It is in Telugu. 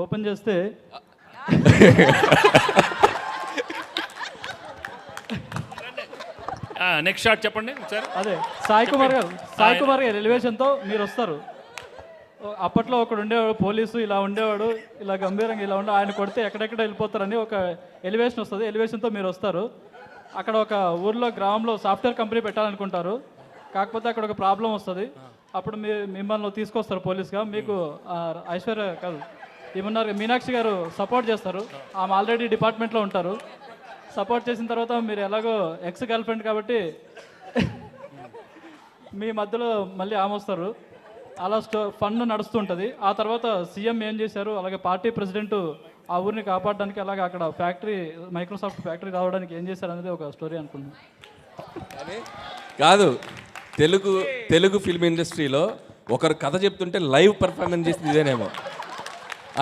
ఓపెన్ చేస్తే నెక్స్ట్ షాట్ చెప్పండి ఒకసారి. అదే సాయి కుమార్ గారు ఎలివేషన్తో మీరు వస్తారు. అప్పట్లో ఒకడు ఉండేవాడు పోలీసు, ఇలా ఉండేవాడు, ఇలా గంభీరంగా ఇలా ఉండే, ఆయన కొడితే ఎక్కడెక్కడ వెళ్ళిపోతారని ఒక ఎలివేషన్ వస్తుంది. ఎలివేషన్తో మీరు వస్తారు. అక్కడ ఒక ఊర్లో గ్రామంలో సాఫ్ట్వేర్ కంపెనీ పెట్టాలనుకుంటారు. కాకపోతే అక్కడ ఒక ప్రాబ్లం వస్తుంది. అప్పుడు మిమ్మల్ని తీసుకొస్తారు పోలీస్గా. మీకు ఐశ్వర్య కాదు ఏమన్నారు మీనాక్షి గారు సపోర్ట్ చేస్తారు. ఆమె ఆల్రెడీ డిపార్ట్మెంట్లో ఉంటారు. సపోర్ట్ చేసిన తర్వాత మీరు ఎలాగో ఎక్స్ గర్ల్ ఫ్రెండ్ కాబట్టి మీ మధ్యలో మళ్ళీ ఆమె వస్తారు. అలా ఫండ్ నడుస్తుంటుంది. ఆ తర్వాత సీఎం ఏం చేశారు, అలాగే పార్టీ ప్రెసిడెంట్ ఆ ఊరిని కాపాడడానికి, అలాగే అక్కడ ఫ్యాక్టరీ మైక్రోసాఫ్ట్ ఫ్యాక్టరీ రావడానికి ఏం చేశారు అనేది ఒక స్టోరీ అనుకున్నాను. కాదు, తెలుగు ఫిల్మ్ ఇండస్ట్రీలో ఒకరు కథ చెప్తుంటే లైవ్ పర్ఫార్మెన్స్ చేసింది ఇదేనేమో.